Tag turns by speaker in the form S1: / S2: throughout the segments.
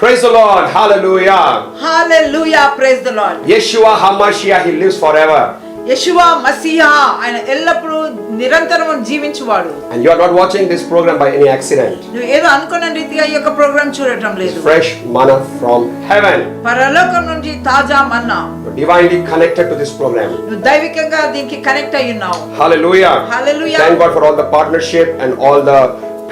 S1: Praise the Lord. Hallelujah.
S2: Hallelujah. Praise the Lord.
S1: Yeshua HaMashiach, He lives forever.
S2: Yeshua Masiha ఆయన ఎల్లప్పుడూ నిరంతరం జీవించువాడు.
S1: And you are not watching this program by any accident.
S2: నువ్వు ఏదో అనుకున్న రీతిగా ఈ యొక్క ప్రోగ్రామ్ చూడటం లేదు.
S1: Fresh manna from heaven.
S2: పరలోకం నుంచి తాజా మన్నా.
S1: You're divinely connected to this program.
S2: నువ్వు దైవికంగా దీనికి కనెక్ట్ అయి ఉన్నావు.
S1: Hallelujah.
S2: Hallelujah.
S1: Thank God for all the partnership and all the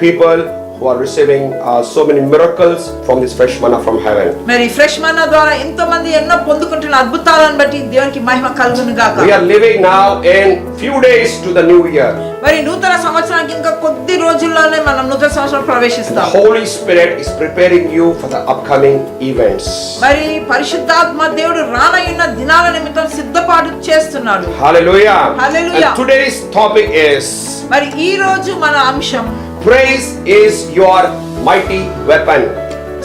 S1: people who are receiving so many miracles from this fresh manna from heaven.
S2: మరి fresh మన్నా ద్వారా ఎంతో మంది ఎన్నో పొందుకుంటున్న అద్భుతాలను బట్టి దేవునికి మహిమ కలుగును గాక.
S1: We are living now in few days to the new year.
S2: మరి నూతన సంవత్సరానికి ఇంకా కొద్ది రోజుల్లోనే మనం నూతన సంవత్సరం ప్రవేశిస్తాం.
S1: The Holy Spirit is preparing you for the upcoming events.
S2: మరి పరిశుద్ధాత్మ దేవుడు రానయ్యున్న దినాల నిమిత్తం సిద్ధపాటు చేస్తున్నాడు.
S1: Hallelujah.
S2: Hallelujah.
S1: And today's topic is
S2: మరి ఈ రోజు మన అంశం
S1: praise is your mighty weapon.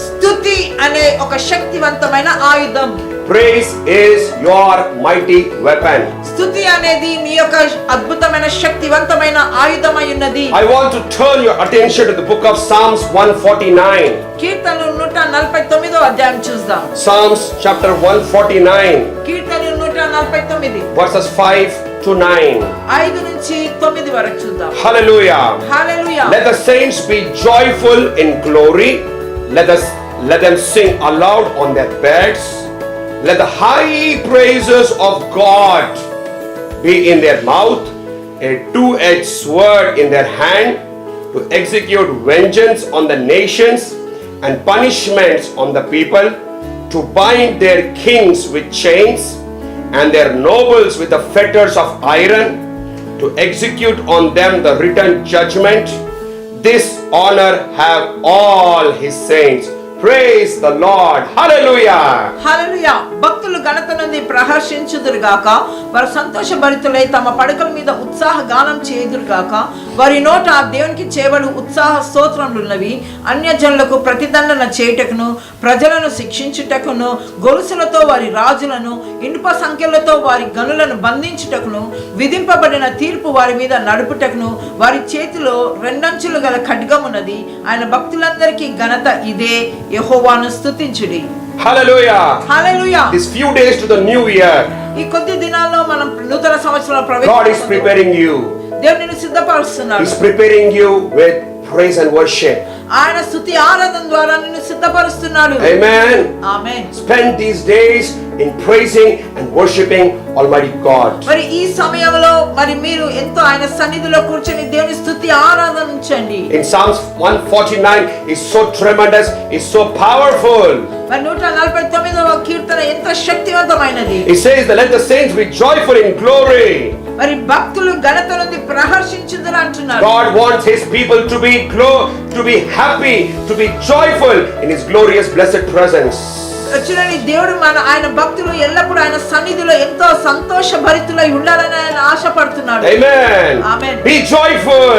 S2: స్తుతి అనే ఒక శక్తివంతమైన ఆయుధం.
S1: Praise is your mighty weapon.
S2: స్తుతి అనేది నీ యొక్క అద్భుతమైన శక్తివంతమైన ఆయుధమై ఉన్నది.
S1: I want to turn your attention to the book of Psalms 149.
S2: కీర్తనలు 149వ అధ్యాయం చూద్దాం.
S1: Psalms chapter 149
S2: కీర్తనలు 149
S1: verses 5 to 9.
S2: 5 నుంచి 9 వరకు చూద్దాం.
S1: Hallelujah.
S2: Hallelujah.
S1: Let the saints be joyful in glory. Let them sing aloud on their beds. Let the high praises of God be in their mouth, a two-edged sword in their hand, to execute vengeance on the nations and punishments on the people, to bind their kings with chains and their nobles with the fetters of iron, to execute on them the written judgment. This honor have all his saints. Praise the Lord. Hallelujah.
S2: హల్లెలూయా. భక్తులు ఘనత నుండి ప్రహర్షించుదురు గాక, వారు సంతోషభరితులై తమ పడకల మీద ఉత్సాహ గానం చేయుదురు గాక. వారి నోట దేవునికి చేయబడు ఉత్సాహ స్తోత్రములున్నవి. అన్యజనులకు ప్రతిదండన చేయుటకును, ప్రజలను శిక్షించుటకును, గొలుసులతో వారి రాజులను, ఇనుప సంఖ్యలతో వారి గనులను బంధించుటకును, విధింపబడిన తీర్పు వారి మీద నడుపుటకును, వారి చేతిలో రెండంచులు గల ఖడ్గమున్నది. ఆయన భక్తులందరికీ ఘనత ఇదే. యెహోవాను స్తుతించుడి.
S1: Hallelujah.
S2: Hallelujah.
S1: These few days to the new year,
S2: ఈ కొద్ది దినాల్లో మనం నూతన సంవత్సరంలో
S1: God is
S2: ప్రవేశిస్తున్నాం.
S1: preparing you.
S2: దేవుడు నిన్ను సిద్ధపరుస్తున్నాడు.
S1: He's preparing you with praise and worship.
S2: ఆయన స్తుతి ఆరాధన ద్వారా నిన్ను సిద్ధపరుస్తున్నాడు.
S1: Amen.
S2: Amen.
S1: Spend these days in praising and worshiping Almighty God.
S2: మరి ఈ సమయంలో మరి మీరు ఎంతో ఆయన సన్నిధిలో కూర్చొని దేవుని స్తుతి ఆరాధించండి.
S1: In Psalms 149 is so tremendous, is so powerful.
S2: మరి 149వ కీర్తన ఎంత శక్తివంతమైనది.
S1: It says that let the saints be joyful in glory.
S2: మరి భక్తులు ఘనత నుండి ప్రహర్షించుదురు అంటున్నారు.
S1: God wants his people to be happy, to be joyful in his glorious blessed presence.
S2: చూడండి, దేవుడు ఆయన భక్తులు ఎల్లప్పుడూ ఆయన సన్నిధిలో ఎంతో సంతోషభరితులై ఉండాలని ఆయన ఆశపడుతున్నాడు.
S1: Amen.
S2: Amen.
S1: Be joyful.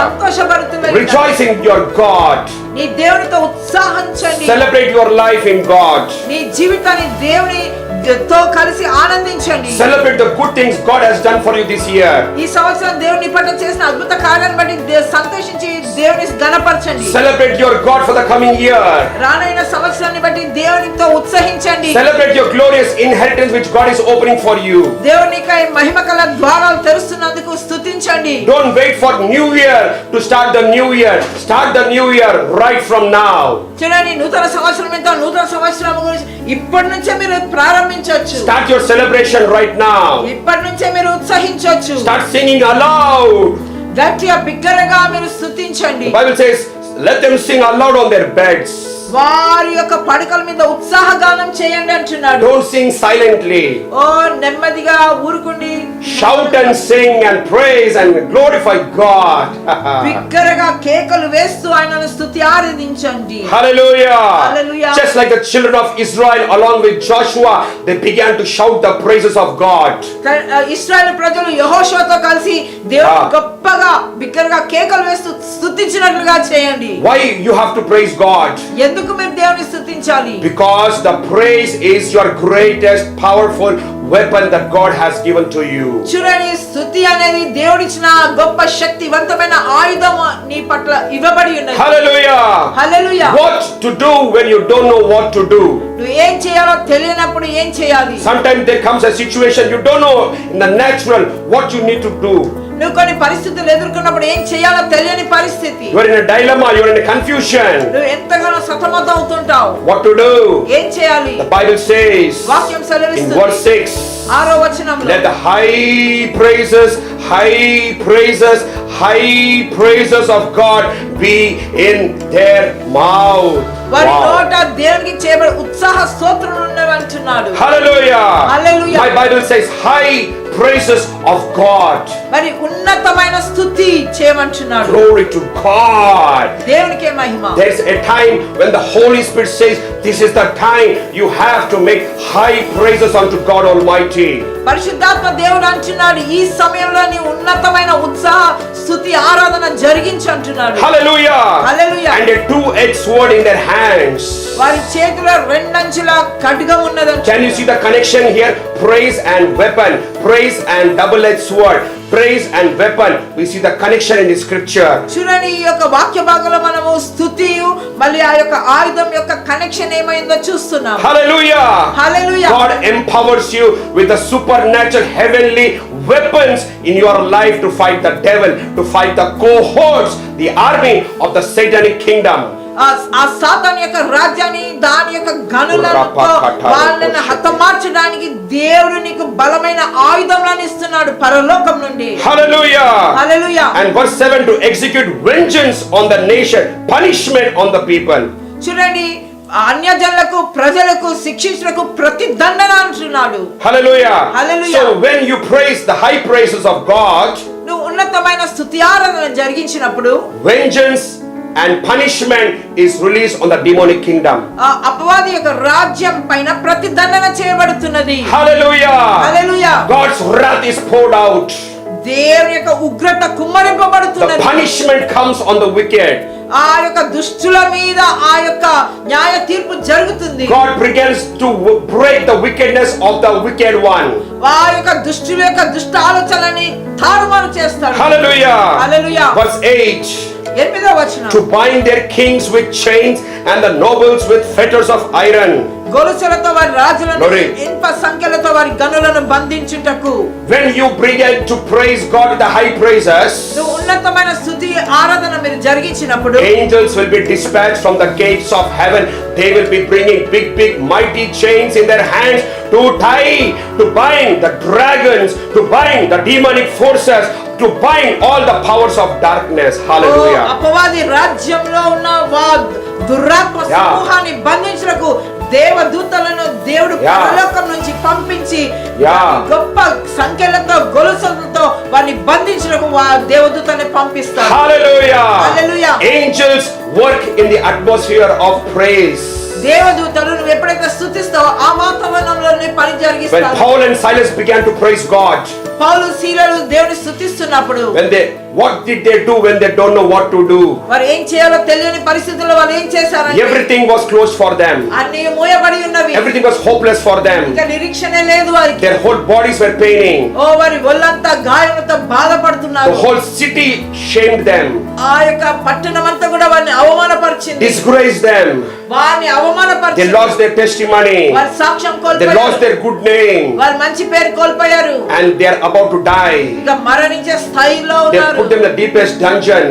S2: సంతోషభరితులై
S1: Rejoice in your God.
S2: నీ దేవునితో ఉత్సాహించండి.
S1: Celebrate your life in God.
S2: నీ జీవితాన్ని దేవునితో కలిసి ఆనందించండి.
S1: Celebrate the good things God has done for you this year.
S2: ఈ సంవత్సరం దేవుని పట్ల చేసిన అద్భుత కార్యాలను బట్టి సంతోషించి దేవుని ఘనపరచండి.
S1: Celebrate your God for the coming year.
S2: రానైన సంవత్సరాన్ని బట్టి దేవునితో ఉత్సహించండి.
S1: Celebrate your glorious inheritance which God is opening for you.
S2: దేవునికై మహిమగల ద్వారాలు తెరుస్తున్నందుకు స్తుతించండి.
S1: Don't wait for new year to start the new year. Start the new year right from now.
S2: చూడండి, నూతన సంవత్సరం ఎంత నూతన సంవత్సరం గురించి ఇప్పటి నుంచే మీరు ప్రారంభించవచ్చు.
S1: Start your celebration right now.
S2: ఇప్పటి నుంచే మీరు ఉత్సహించవచ్చు.
S1: Start singing aloud.
S2: గట్టిగా బిగ్గరగా మీరు స్తుతించండి.
S1: The Bible says, let them sing aloud on their beds.
S2: వారి యొక్క పడకల మీద ఉత్సాహగానం చేయండి అంటున్నాడు.
S1: Don't sing silently.
S2: ఓ నెమ్మదిగా ఊరుకుండి.
S1: Shout and sing and praise and glorify God.
S2: బిగ్గరగా కేకలు వేస్తూ ఆయనను స్తుతి ఆరాధించండి.
S1: Hallelujah.
S2: Hallelujah.
S1: Just like the children of Israel along with Joshua, they began to shout the praises of God.
S2: ఇశ్రాయేలు ప్రజలు యెహోషువతో కలిసి దేవుని గొప్పగా బిగ్గరగా కేకలు వేస్తూ స్తుతించినట్లుగా చేయండి.
S1: Why you have to praise God?
S2: ఎందుకు ఎందుకు మీరు దేవుని స్తుతించాలి?
S1: Because the praise is your greatest powerful weapon that God has given to you.
S2: చూడండి, స్తుతి అనేది దేవుడిచ్చిన గొప్ప శక్తివంతమైన ఆయుధం నీ పట్ల ఇవ్వబడి ఉన్నది.
S1: Hallelujah.
S2: Hallelujah.
S1: What to do when you don't know what to do?
S2: నువ్వు ఏం చేయాలో తెలియనప్పుడు ఏం చేయాలి?
S1: Sometimes there comes a situation you don't know in the natural what you need to do.
S2: నువ్వు కొన్ని పరిస్థితులు ఎదుర్కొన్నప్పుడు ఏం చేయాలో తెలియని పరిస్థితి.
S1: You are in a dilemma, you are in a confusion.
S2: నువ్వు ఎంతగానో సతమతం అవుతుంటావు.
S1: What to do?
S2: ఏం చేయాలి?
S1: The Bible says
S2: వాక్యం
S1: in
S2: సెలవిస్తుంది.
S1: verse 6,
S2: 6వ వచనంలో,
S1: let the high praises of God be in their mouth.
S2: వారి
S1: Wow.
S2: నోట దేవునికి చేయబడి ఉత్సాహ స్తోత్రములు ఉన్నవి అంటున్నాడు.
S1: Hallelujah.
S2: Hallelujah.
S1: My Bible says high praises of God.
S2: మరి ఉన్నతమైన స్తుతి చేయమంటున్నాడు.
S1: Glory to God.
S2: దేవునికే మహిమ.
S1: There's a time when the Holy Spirit says this is the time you have to make high praises unto God Almighty.
S2: పరిశుద్ధాత్మ దేవుడు అంటున్నాడు, ఈ సమయంలో నీ ఉన్నతమైన ఉత్సాహ స్తుతి ఆరాధన జరిగించు అంటున్నాడు.
S1: Hallelujah.
S2: Hallelujah.
S1: And a two-edged sword in their hands.
S2: వారి చేతిలో రెండంచుల ఖడ్గం ఉన్నదంట.
S1: Can you see the connection here? Praise and weapon, praise and double-edged sword, praise and weapon. We see the connection in the scripture.
S2: చూడండి, ఈ యొక్క వాక్య భాగంలో మనము స్తుతియు మళ్ళీ ఆ యొక్క ఆయుధం యొక్క కనెక్షన్ ఏమైందో చూస్తున్నాం.
S1: Hallelujah.
S2: Hallelujah.
S1: God empowers you with the supernatural heavenly weapons in your life to fight the devil, to fight the cohorts, the army of the satanic kingdom.
S2: ఆ సాతాను యొక్క రాజ్యాన్ని దాని యొక్క గనులతో వాళ్ళని హతమార్చడానికి దేవుడు నీకు బలమైన ఆయుధంలను ఇస్తున్నాడు పరలోకం నుండి.
S1: Hallelujah.
S2: Hallelujah.
S1: And verse 7, to execute vengeance on the nation, punishment on the people.
S2: చూడండి, అన్యజనులకు ప్రజలకు శిక్షించుటకు ప్రతిదండన అంటున్నాడు.
S1: Hallelujah.
S2: Hallelujah.
S1: So when you praise the high praises of God,
S2: నువ్వు ఉన్నతమైన స్తుతి ఆరాధన జరిగించినప్పుడు
S1: vengeance and punishment is released on the demonic kingdom.
S2: ఆ అపవాది యొక్క రాజ్యం పైన ప్రతిదండన చేయబడుతున్నది.
S1: Hallelujah.
S2: Hallelujah.
S1: God's wrath is poured out.
S2: దేవుని యొక్క ఉగ్రత
S1: The
S2: కుమ్మరింపబడుతున్నది.
S1: punishment comes on the wicked.
S2: ఆ యొక్క దుష్టుల మీద ఆ యొక్క న్యాయ తీర్పు జరుగుతుంది.
S1: God begins to break the wickedness of the wicked one.
S2: ఆ యొక్క దుష్టుల యొక్క దుష్ట ఆలోచనలని తారుమారు చేస్తాడు.
S1: Hallelujah.
S2: హల్లెలూయా.
S1: Verse 8,
S2: 8వ వచనం,
S1: to bind their kings with chains and the nobles with fetters of iron.
S2: గొలుసులతో వారి రాజులను
S1: Glory.
S2: ఇనుప సంఖ్యలతో వారి గనులను బంధించుటకు.
S1: When you begin to praise God with the high praises,
S2: నువ్వు ఉన్నతమైన స్తుతి ఆరాధన మీరు జరిగించినప్పుడు
S1: angels will be dispatched from the gates of heaven. They will be bringing big mighty chains in their hands to tie, to bind the dragons, to bind the demonic forces, to bind all the powers of darkness. Hallelujah.
S2: అపవాది రాజ్యంలో ఉన్న దురాత్మ సమూహాన్ని బంధించుటకు దేవదూతలను దేవుడు పరలోకం నుంచి పంపించి గొప్ప సంఖ్యలతో గొలుసులతో వారిని బంధించుటకు దేవదూతల్ని పంపిస్తారు.
S1: Hallelujah.
S2: Hallelujah.
S1: Angels work in the atmosphere of praise.
S2: దేవదూతలు నువ్వు ఎప్పుడైతే స్తుతిస్తావో ఆ వాతావరణంలోనే పని
S1: When
S2: జరిగిస్తారు.
S1: Paul and Silas began to praise God,
S2: పౌలు శీలలు దేవుని స్తుతిస్తున్నప్పుడు
S1: what did they do when they don't know what to do?
S2: వారు ఏం చేయాలో తెలియని పరిస్థితుల్లో వాళ్ళు ఏం చేశారంటే
S1: Everything was closed for them.
S2: అన్ని మూయబడి ఉన్నవి.
S1: Everything was hopeless for them.
S2: ఇంకా నిరీక్షణే లేదు వారికి.
S1: Their whole bodies were paining.
S2: వారి ఒళ్ళంతా గాయములతో బాధపడుతున్నారు.
S1: The whole city shamed them,
S2: ఆ యొక్క పట్టణం అంతా కూడా వారిని అవమానపరిచింది.
S1: disgraced them.
S2: వారిని
S1: They
S2: అవమానపరిచింది.
S1: lost their testimony.
S2: వారి సాక్ష్యం
S1: They
S2: కోల్పోయారు.
S1: lost their good name.
S2: వారి మంచి పేరు కోల్పోయారు.
S1: And they are about to die.
S2: ఇక మరణించే స్థాయిలో
S1: They
S2: ఉన్నారు.
S1: put them in the deepest dungeon.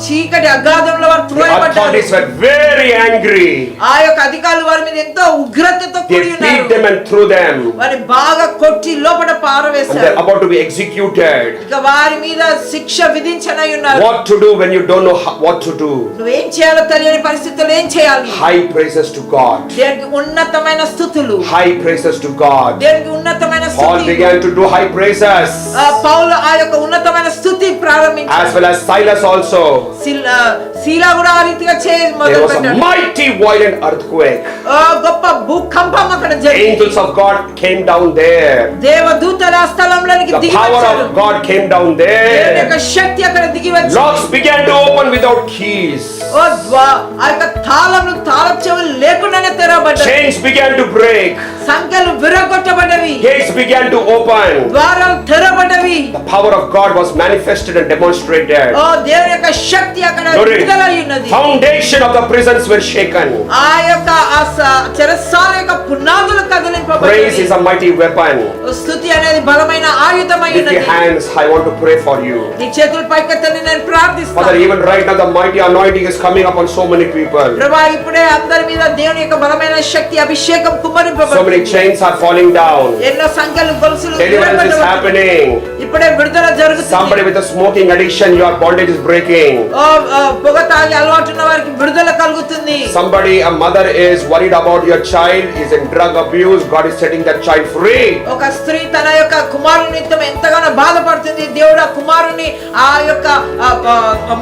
S2: చీకటి అగాధంలో వారు
S1: The
S2: త్రోయబడ్డారు.
S1: authorities were very angry.
S2: ఆ యొక్క అధికారులు వారి మీద ఎంతో ఉగ్రతతో
S1: They
S2: కూడి
S1: beat
S2: ఉన్నారు.
S1: them and threw them.
S2: వారి బాగా కొట్టి లోపల
S1: And
S2: పారవేశారు.
S1: they're about to be executed.
S2: ఇక వారి మీద శిక్ష విధించనై ఉన్నారు.
S1: What to do when you don't know what to do?
S2: నువ్వేం చేయాలో తెలియని పరిస్థితుల్లో ఏం చేయాలి?
S1: High praises to God.
S2: దేవునికి ఉన్నతమైన స్తుతులు.
S1: High praises to God.
S2: దేవునికి ఉన్నతమైన
S1: Paul
S2: స్తుతి.
S1: began to do high praises,
S2: పౌలు ఆ యొక్క ఉన్నతమైన స్తుతి ప్రారంభించాడు.
S1: as well as Silas also.
S2: Sheela కూడా ఆ రీతిగా
S1: There was a
S2: మొదలుపెట్టాడు.
S1: mighty violent earthquake.
S2: గొప్ప భూకంపం అక్కడ జరిగింది.
S1: Angels of God came down there.
S2: దేవదూతల ఆ స్థలంలోనికి
S1: The
S2: దిగి
S1: power
S2: వచ్చారు.
S1: of God came down
S2: దేవుని యొక్క
S1: there.
S2: శక్తి అక్కడ దిగి వచ్చింది.
S1: Locks began to open without keys.
S2: ఓ ఆ యొక్క తాళపు చెవులు లేకుండానే తెరవబడ్డాయి.
S1: Chains began to break.
S2: సంఖ్యలు విరగొట్టబడ్డవి.
S1: Gates began to open.
S2: ద్వారాలు తెరవబడ్డవి.
S1: The power of God was manifested and demonstrated.
S2: ఓ దేవుని యొక్క శక్తి అక్కడ విడుదలై ఉన్నది.
S1: Foundation of the prisons were shaken.
S2: ఆ యొక్క చెరసాల యొక్క పునాదులు కదిలింపబడ్డాయి.
S1: Praise is a mighty weapon.
S2: స్తుతి అనేది బలమైన ఆయుధమై
S1: With
S2: ఉన్నది.
S1: your hands, I want to pray for you.
S2: నీ చేతులు పైకెత్తి నేను ప్రార్థిస్తాను.
S1: Father, even right now the mighty anointing is coming upon so many people.
S2: ప్రభువా ఇప్పుడే అందరి మీద దేవుని యొక్క బలమైన శక్తి అభిషేకం
S1: So
S2: కుమ్మరింపబడుతుంది.
S1: many chains are falling down.
S2: ఎన్నో సంఖ్యలు గొలుసులు
S1: Deliverance is happening.
S2: ఇప్పుడే విడుదల జరుగుతుంది.
S1: Somebody with a smoking addiction, your bondage is breaking.
S2: పొగ తాగి అలవాటు ఉన్న వారికి విడుదల కలుగుతుంది.
S1: Somebody, a mother is worried about your child, is in drug abuse. God is setting that child free.
S2: ఒక స్త్రీ తన యొక్క కుమారుని నిమిత్తం ఎంతగానో బాధపడుతుంది. దేవుడు ఆ కుమారుని ఆ యొక్క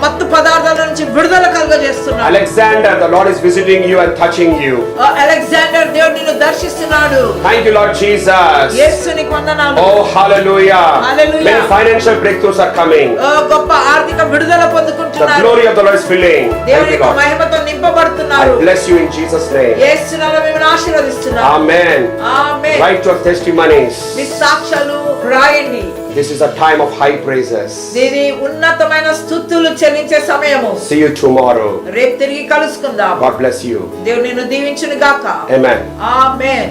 S2: మత్తు పదార్థాల నుంచి విడుదల కలుగజేస్తున్నాడు.
S1: Alexander, the Lord is visiting you and touching you.
S2: Alexander దేవుడు నిన్ను దర్శిస్తున్నాడు.
S1: Thank you, Lord Jesus.
S2: యేసునికి వందనాలు.
S1: Oh, hallelujah.
S2: Hallelujah.
S1: Many financial breakthroughs are coming.
S2: గొప్ప ఆర్థిక విడుదల
S1: The
S2: పొందుకుంటున్నారు.
S1: glory of the Lord is filling.
S2: దేవుని
S1: Thank you,
S2: యొక్క
S1: Lord.
S2: మహిమతో
S1: I
S2: నింపబడుతున్నారు.
S1: bless you in Jesus' name.
S2: యేసు నామములో మిమ్మల్ని ఆశీర్వదిస్తున్నాను.
S1: Amen.
S2: Amen.
S1: Write your testimonies.
S2: మీ సాక్ష్యాలు రాయండి.
S1: This is a time of high praises.
S2: ఇది ఉన్నతమైన స్తుతులు చెల్లించే సమయము.
S1: See you tomorrow.
S2: రేపు తిరిగి కలుసుకుందాం.
S1: God bless you.
S2: దేవుడు నిన్ను దీవించును గాక.
S1: Amen.
S2: ఆమేన్.